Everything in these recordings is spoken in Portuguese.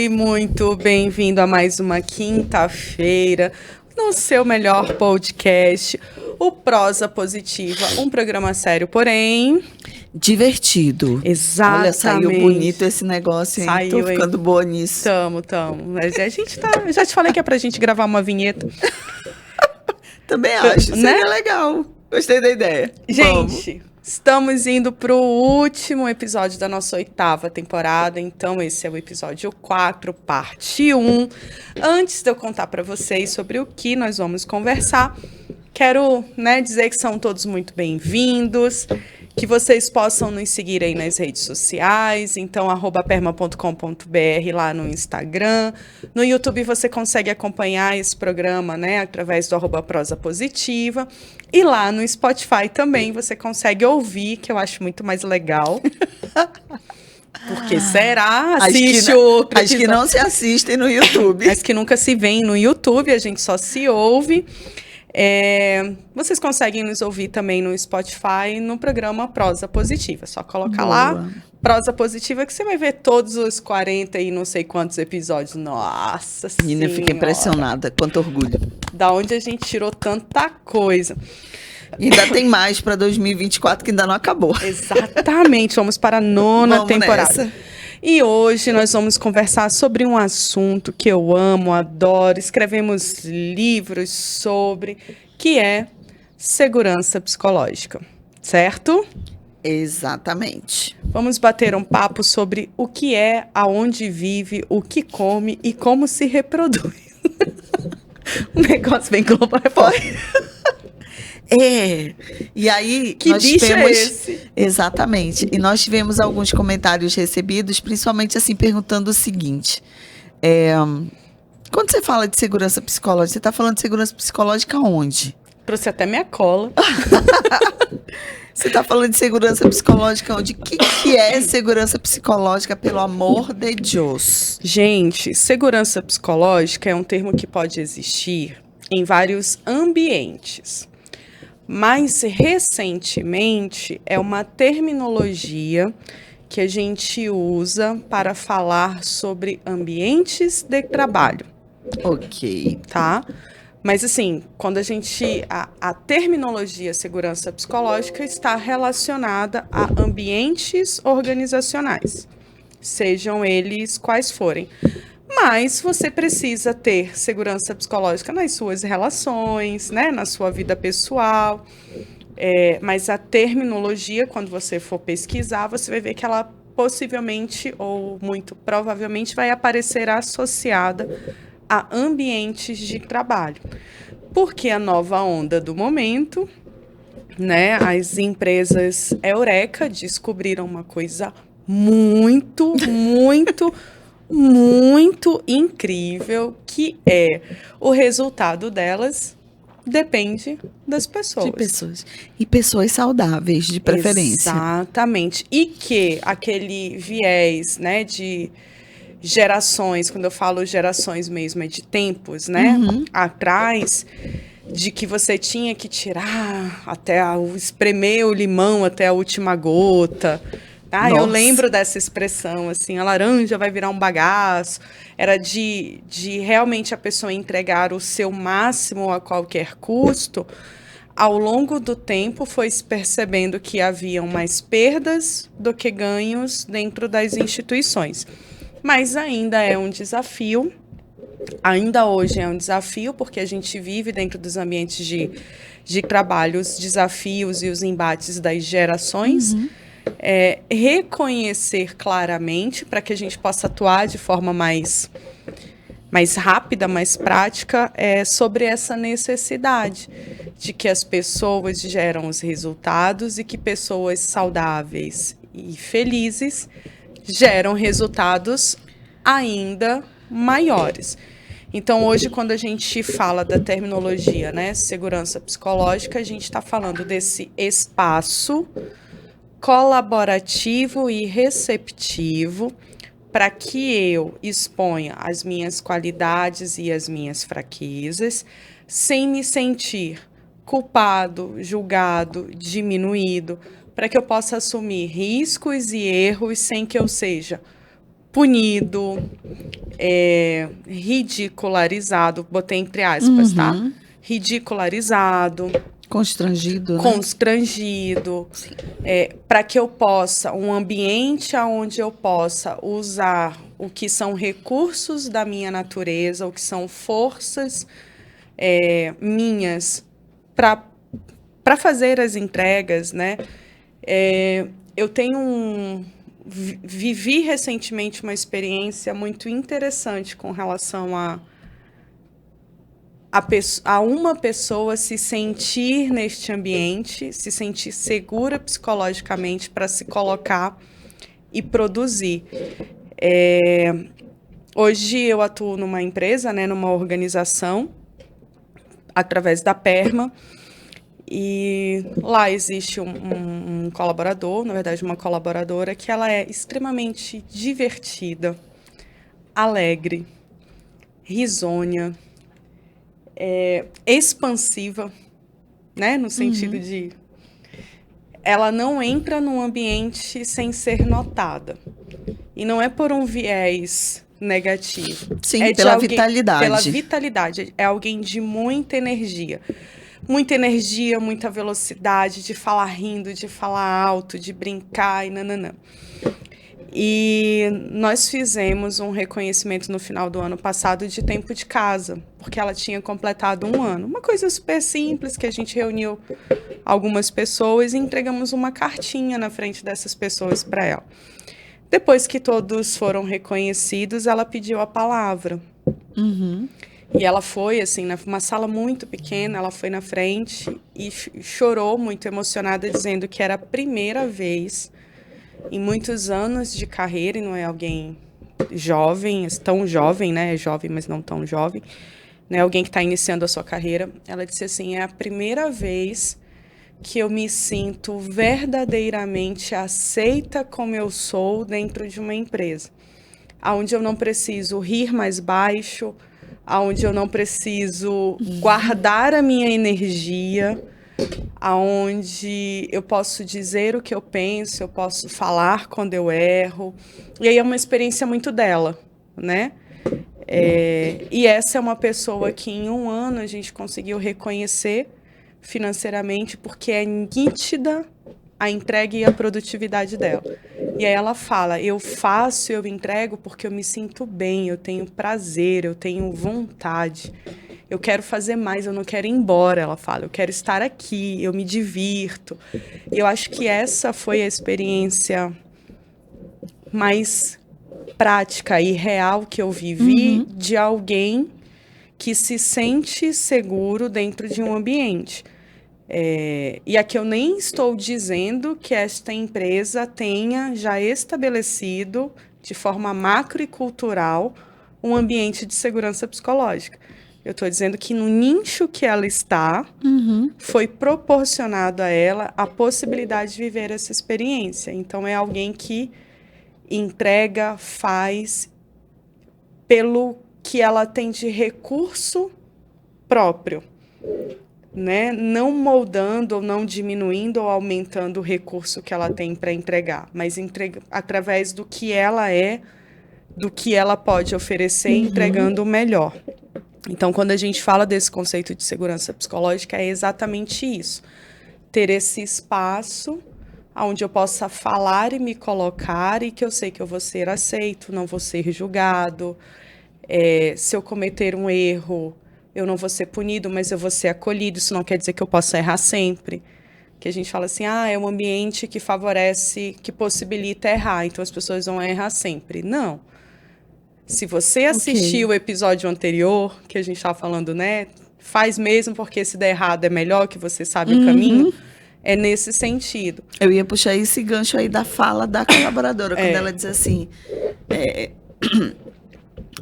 Oi, muito bem-vindo a mais uma quinta-feira no seu melhor podcast, o Prosa Positiva, um programa sério, porém divertido. Exatamente. Olha, saiu bonito esse negócio, hein? Saiu, tô ficando boa nisso. Tamo. Mas a gente tá... Eu já te falei que é pra gente gravar uma vinheta. Também acho, seria legal. Gostei da ideia. Gente, estamos indo pro último episódio da nossa 8ª temporada, então esse é o episódio 4, parte 1. Antes de eu contar para vocês sobre o que nós vamos conversar, quero, dizer que são todos muito bem-vindos, que vocês possam nos seguir aí nas redes sociais, então @perma.com.br lá no Instagram. No YouTube você consegue acompanhar esse programa, através do @prosa positiva. E lá no Spotify também você consegue ouvir, que eu acho muito mais legal. Porque será? Assiste outro Acho que não se assistem no YouTube. As que nunca se veem no YouTube, a gente só se ouve. Vocês conseguem nos ouvir também no Spotify, no programa Prosa Positiva. Só colocar lá, Prosa Positiva, que você vai ver todos os 40 e não sei quantos episódios. Nossa Senhora! Menina, fiquei impressionada. Quanto orgulho. Da onde a gente tirou tanta coisa. E ainda tem mais para 2024 que ainda não acabou. Exatamente, vamos para a 9ª temporada. Nessa. E hoje nós vamos conversar sobre um assunto que eu amo, adoro, escrevemos livros sobre, que é segurança psicológica, certo? Exatamente. Vamos bater um papo sobre o que é, aonde vive, o que come e como se reproduz. Um negócio bem Globo Repórter. E aí que nós bicho tivemos... é esse? Exatamente. E nós tivemos alguns comentários recebidos, principalmente assim, perguntando o seguinte. Quando você fala de segurança psicológica, você está falando de segurança psicológica onde? Trouxe até minha cola. Você está falando de segurança psicológica onde? O que é segurança psicológica, pelo amor de Deus? Gente, segurança psicológica é um termo que pode existir em vários ambientes. Mais recentemente, é uma terminologia que a gente usa para falar sobre ambientes de trabalho. Ok. Tá? Mas, assim, quando a terminologia segurança psicológica está relacionada a ambientes organizacionais, sejam eles quais forem. Mas você precisa ter segurança psicológica nas suas relações, na sua vida pessoal. Mas a terminologia, quando você for pesquisar, você vai ver que ela possivelmente ou muito provavelmente vai aparecer associada a ambientes de trabalho. Porque a nova onda do momento, as empresas Eureka descobriram uma coisa muito incrível, que é o resultado delas depende das pessoas. De pessoas. E pessoas saudáveis, de preferência. Exatamente. E que aquele viés, de gerações, quando eu falo gerações mesmo, é de tempos, atrás, de que você tinha que tirar espremer o limão até a última gota. Eu lembro dessa expressão, assim, a laranja vai virar um bagaço. Era de realmente a pessoa entregar o seu máximo a qualquer custo. Ao longo do tempo, foi se percebendo que haviam mais perdas do que ganhos dentro das instituições. Mas ainda é um desafio, ainda hoje é um desafio, porque a gente vive dentro dos ambientes de trabalho os desafios e os embates das gerações. Reconhecer claramente para que a gente possa atuar de forma mais rápida, mais prática, sobre essa necessidade de que as pessoas geram os resultados e que pessoas saudáveis e felizes geram resultados ainda maiores. Então, hoje, quando a gente fala da terminologia, segurança psicológica, a gente está falando desse espaço colaborativo e receptivo para que eu exponha as minhas qualidades e as minhas fraquezas, sem me sentir culpado, julgado, diminuído, para que eu possa assumir riscos e erros sem que eu seja punido, ridicularizado, botei entre aspas, tá? Ridicularizado. Constrangido, né? Constrangido. Para que eu possa, um ambiente onde eu possa usar o que são recursos da minha natureza, o que são forças minhas para fazer as entregas, né? Eu vivi recentemente uma experiência muito interessante com relação a uma pessoa se sentir neste ambiente, se sentir segura psicologicamente para se colocar e produzir. Hoje eu atuo numa empresa, né, numa organização, através da Perma, e lá existe um colaborador, na verdade uma colaboradora, que ela é extremamente divertida, alegre, risonha, expansiva, né, no sentido de ela não entra num ambiente sem ser notada. E não é por um viés negativo. Sim, pela vitalidade. Pela vitalidade. É alguém de muita energia. Muita energia, muita velocidade, de falar rindo, de falar alto, de brincar e nananã. E nós fizemos um reconhecimento no final do ano passado de tempo de casa, porque ela tinha completado 1 ano. Uma coisa super simples, que a gente reuniu algumas pessoas e entregamos uma cartinha na frente dessas pessoas para ela. Depois que todos foram reconhecidos, ela pediu a palavra. E ela foi, assim, numa sala muito pequena, ela foi na frente e chorou muito emocionada, dizendo que era a primeira vez em muitos anos de carreira, e não é alguém jovem, tão jovem, né? É jovem, mas não tão jovem, né? Alguém que está iniciando a sua carreira. Ela disse assim, é a primeira vez que eu me sinto verdadeiramente aceita como eu sou dentro de uma empresa, onde eu não preciso rir mais baixo, onde eu não preciso guardar a minha energia, onde eu posso dizer o que eu penso, eu posso falar quando eu erro. E aí é uma experiência muito dela, né? E essa é uma pessoa que em 1 ano a gente conseguiu reconhecer financeiramente, porque é nítida a entrega e a produtividade dela. E aí ela fala, eu faço, eu entrego porque eu me sinto bem, eu tenho prazer, eu tenho vontade, eu quero fazer mais, eu não quero ir embora, ela fala, eu quero estar aqui, eu me divirto. E eu acho que essa foi a experiência mais prática e real que eu vivi de alguém que se sente seguro dentro de um ambiente. E aqui eu nem estou dizendo que esta empresa tenha já estabelecido, de forma macro e cultural, um ambiente de segurança psicológica. Eu estou dizendo que no nicho que ela está, foi proporcionado a ela a possibilidade de viver essa experiência. Então, é alguém que entrega, faz, pelo que ela tem de recurso próprio, né? Não moldando ou não diminuindo ou aumentando o recurso que ela tem para entregar, mas através do que ela é, do que ela pode oferecer, entregando o melhor. Então, quando a gente fala desse conceito de segurança psicológica, é exatamente isso. Ter esse espaço onde eu possa falar e me colocar e que eu sei que eu vou ser aceito, não vou ser julgado. Se eu cometer um erro, eu não vou ser punido, mas eu vou ser acolhido. Isso não quer dizer que eu possa errar sempre. Que a gente fala assim, é um ambiente que favorece, que possibilita errar, então as pessoas vão errar sempre. Não. Se você assistiu o episódio anterior, que a gente estava falando, né? Faz mesmo, porque se der errado é melhor, que você sabe o caminho. É nesse sentido. Eu ia puxar esse gancho aí da fala da colaboradora, quando ela diz assim,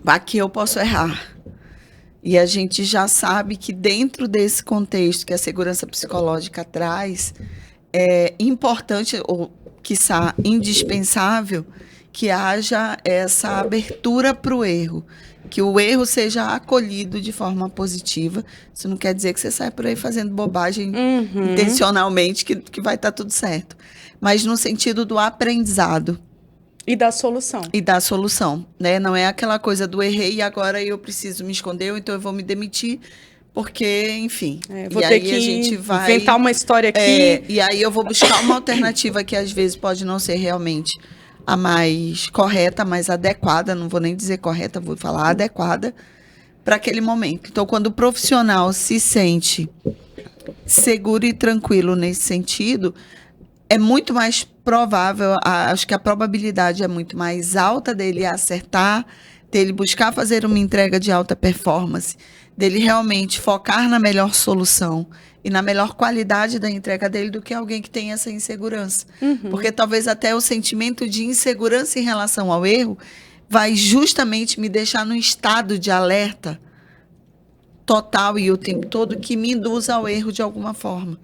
aqui eu posso errar. E a gente já sabe que dentro desse contexto que a segurança psicológica traz, é importante, ou quiçá indispensável, que haja essa abertura para o erro, que o erro seja acolhido de forma positiva. Isso não quer dizer que você sai por aí fazendo bobagem intencionalmente, que vai estar tudo certo. Mas no sentido do aprendizado, E da solução. E dar solução, né? Não é aquela coisa do errei e agora eu preciso me esconder, ou então eu vou me demitir, porque, enfim. Vou e ter aí que a gente vai inventar uma história aqui. e aí eu vou buscar uma alternativa que às vezes pode não ser realmente a mais correta, a mais adequada, não vou nem dizer correta, vou falar adequada para aquele momento. Então, quando o profissional se sente seguro e tranquilo nesse sentido, é muito mais provável, acho que a probabilidade é muito mais alta dele acertar, dele buscar fazer uma entrega de alta performance, dele realmente focar na melhor solução e na melhor qualidade da entrega dele do que alguém que tem essa insegurança. Porque talvez até o sentimento de insegurança em relação ao erro vai justamente me deixar num estado de alerta total e o tempo todo que me induz ao erro de alguma forma.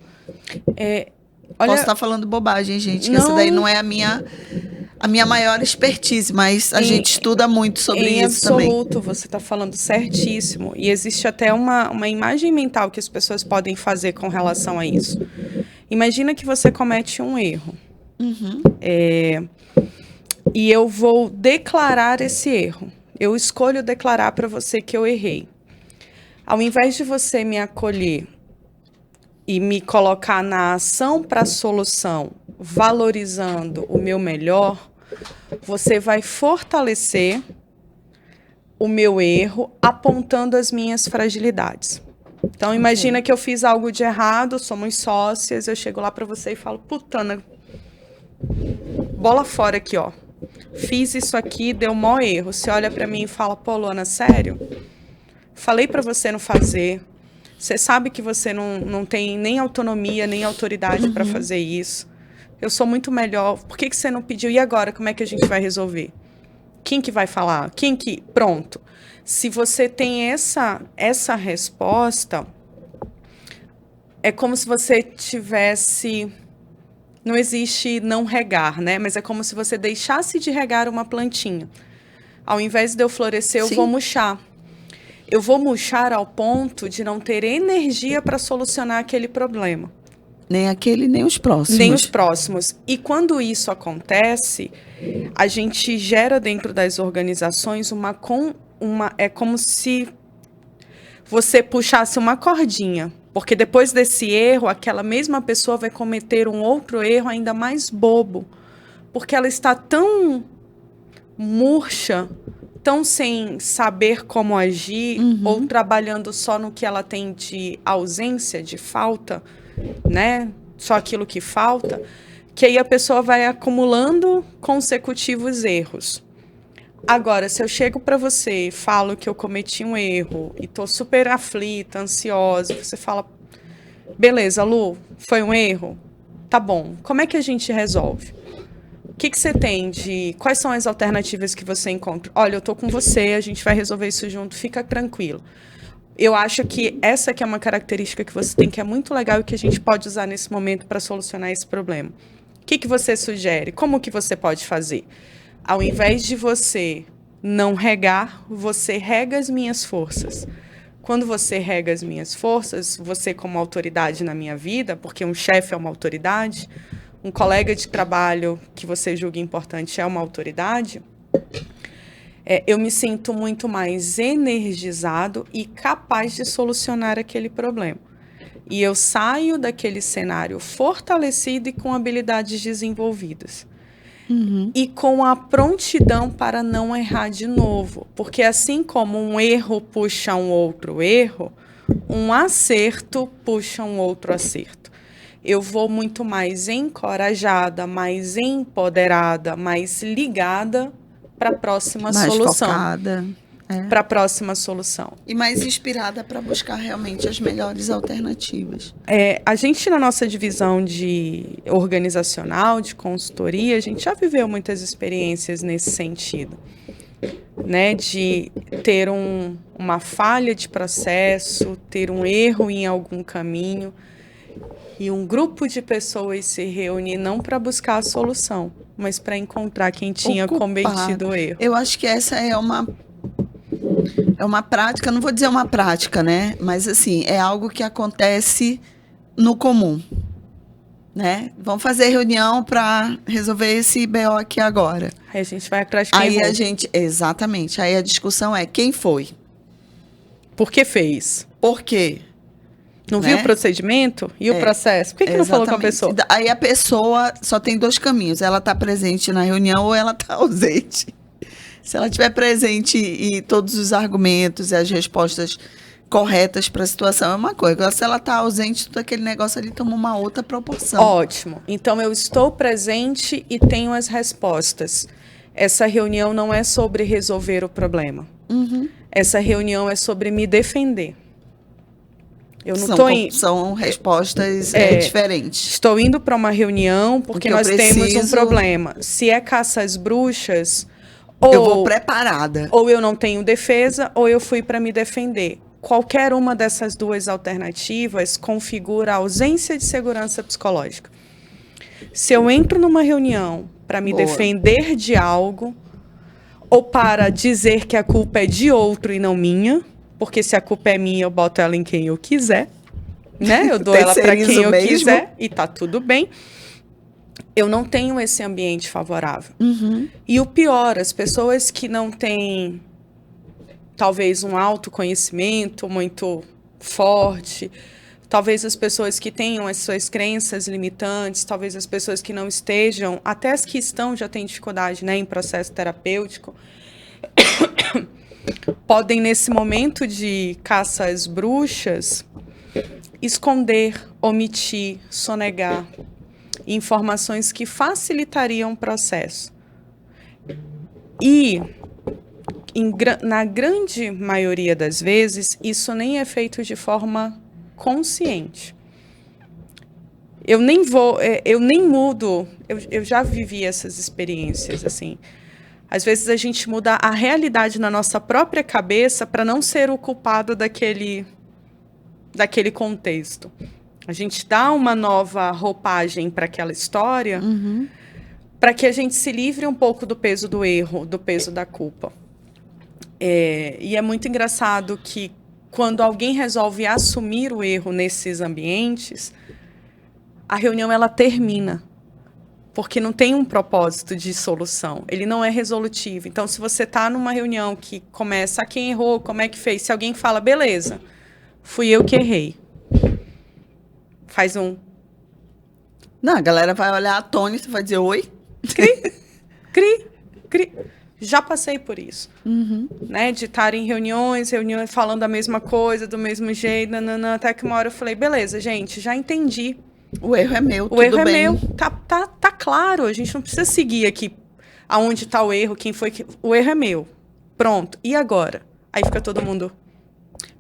Olha, posso estar falando bobagem, gente, que não, essa daí não é a minha maior expertise, mas a gente estuda muito sobre isso também. Em absoluto, você está falando certíssimo. E existe até uma imagem mental que as pessoas podem fazer com relação a isso. Imagina que você comete um erro. E eu vou declarar esse erro. Eu escolho declarar para você que eu errei. Ao invés de você me acolher e me colocar na ação para a solução, valorizando o meu melhor, você vai fortalecer o meu erro, apontando as minhas fragilidades. Então, imagina que eu fiz algo de errado, somos sócias, eu chego lá para você e falo, putana, bola fora aqui, ó. Fiz isso aqui, deu maior erro. Você olha para mim e fala, pô, Luana, sério? Falei para você não fazer. Você sabe que você não tem nem autonomia, nem autoridade para fazer isso. Eu sou muito melhor. Por que você não pediu? E agora, como é que a gente vai resolver? Quem que vai falar? Quem que... Pronto. Se você tem essa resposta, é como se você tivesse... Não existe não regar, né? Mas é como se você deixasse de regar uma plantinha. Ao invés de eu florescer, eu vou murchar. Eu vou murchar ao ponto de não ter energia para solucionar aquele problema. Nem aquele, nem os próximos. Nem os próximos. E quando isso acontece, a gente gera dentro das organizações é como se você puxasse uma cordinha. Porque depois desse erro, aquela mesma pessoa vai cometer um outro erro ainda mais bobo. Porque ela está tão murcha, tão sem saber como agir, ou trabalhando só no que ela tem de ausência, de falta, né? Só aquilo que falta, que aí a pessoa vai acumulando consecutivos erros. Agora, se eu chego para você e falo que eu cometi um erro e tô super aflita, ansiosa, você fala, beleza, Lu, foi um erro? Tá bom, como é que a gente resolve? O que você tem de... Quais são as alternativas que você encontra? Olha, eu tô com você, a gente vai resolver isso junto, fica tranquilo. Eu acho que essa que é uma característica que você tem, que é muito legal e que a gente pode usar nesse momento para solucionar esse problema. O que você sugere? Como que você pode fazer? Ao invés de você não regar, você rega as minhas forças. Quando você rega as minhas forças, você como autoridade na minha vida, porque um chefe é uma autoridade, um colega de trabalho que você julga importante é uma autoridade, eu me sinto muito mais energizado e capaz de solucionar aquele problema. E eu saio daquele cenário fortalecido e com habilidades desenvolvidas. E com a prontidão para não errar de novo. Porque assim como um erro puxa um outro erro, um acerto puxa um outro acerto. Eu vou muito mais encorajada, mais empoderada, mais ligada para a próxima solução. Mais focada. Para a próxima solução. E mais inspirada para buscar realmente as melhores alternativas. A gente, na nossa divisão de organizacional, de consultoria, a gente já viveu muitas experiências nesse sentido, né? De ter uma falha de processo, ter um erro em algum caminho, e um grupo de pessoas se reunir não para buscar a solução, mas para encontrar quem tinha cometido o erro. Eu acho que essa é uma prática, não vou dizer uma prática, né? Mas, assim, é algo que acontece no comum. né? Vamos fazer reunião para resolver esse BO aqui agora. Aí a gente vai atrás de quem Aí errou. exatamente, aí a discussão é quem foi? Por que fez? Por quê? Não Né? viu o procedimento e o processo? Por que não falou com a pessoa? Aí a pessoa só tem 2 caminhos. Ela está presente na reunião ou ela está ausente. Se ela estiver presente e todos os argumentos e as respostas corretas para a situação é uma coisa. Agora, se ela está ausente, tudo aquele negócio ali toma uma outra proporção. Ótimo. Então, eu estou presente e tenho as respostas. Essa reunião não é sobre resolver o problema. Essa reunião é sobre me defender. Eu não São respostas diferentes. Estou indo para uma reunião porque nós temos um problema. Se é caça às bruxas, ou eu vou preparada. Ou eu não tenho defesa, ou eu fui para me defender. Qualquer uma dessas 2 alternativas configura a ausência de segurança psicológica. Se eu entro numa reunião para me defender de algo, ou para dizer que a culpa é de outro e não minha, porque se a culpa é minha, eu boto ela em quem eu quiser, né? Eu dou ela para quem eu quiser e tá tudo bem. Eu não tenho esse ambiente favorável. E o pior, as pessoas que não têm, talvez, um autoconhecimento muito forte, talvez as pessoas que tenham as suas crenças limitantes, talvez as pessoas que não estejam, até as que estão já têm dificuldade, né, em processo terapêutico, podem, nesse momento de caça às bruxas, esconder, omitir, sonegar informações que facilitariam o processo. E, na grande maioria das vezes, isso nem é feito de forma consciente. Eu nem mudo, eu já vivi essas experiências, assim. Às vezes a gente muda a realidade na nossa própria cabeça para não ser o culpado daquele contexto. A gente dá uma nova roupagem para aquela história para que a gente se livre um pouco do peso do erro, do peso da culpa. E é muito engraçado que quando alguém resolve assumir o erro nesses ambientes, a reunião ela termina. Porque não tem um propósito de solução. Ele não é resolutivo. Então, se você está numa reunião que começa, quem errou, como é que fez? Se alguém fala, beleza, fui eu que errei. Faz um... Não, a galera vai olhar atônita e vai dizer, oi? Cri. Já passei por isso. Né? De estar em reuniões, falando a mesma coisa, do mesmo jeito, até que uma hora eu falei, beleza, gente, já entendi. O erro é meu, tudo bem. É meu, tá claro, a gente não precisa seguir aqui aonde está o erro, quem foi que... O erro é meu, pronto, e agora? Aí fica todo mundo...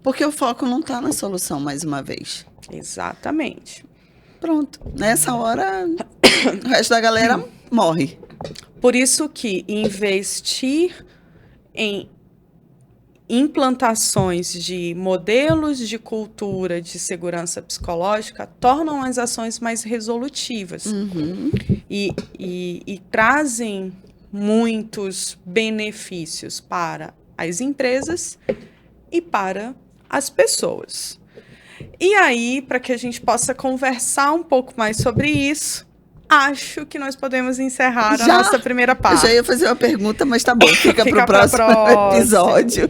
Porque o foco não está na solução, mais uma vez. Exatamente. Pronto, nessa hora, o resto da galera morre. Por isso que investir em implantações de modelos de cultura de segurança psicológica tornam as ações mais resolutivas e trazem muitos benefícios para as empresas e para as pessoas. E aí, para que a gente possa conversar um pouco mais sobre isso, acho que nós podemos encerrar a nossa primeira parte. Eu já ia fazer uma pergunta, mas tá bom, fica para o próximo episódio.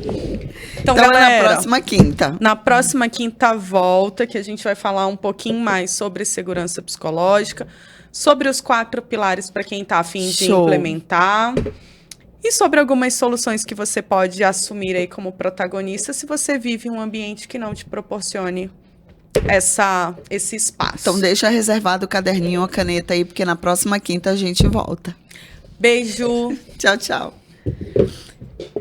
Então, galera, é na próxima quinta. Na próxima quinta volta, que a gente vai falar um pouquinho mais sobre segurança psicológica, sobre os 4 pilares para quem está a fim de implementar, e sobre algumas soluções que você pode assumir aí como protagonista se você vive um ambiente que não te proporcione esse espaço. Então deixa reservado o caderninho ou a caneta aí, porque na próxima quinta a gente volta. Beijo. Tchau, tchau.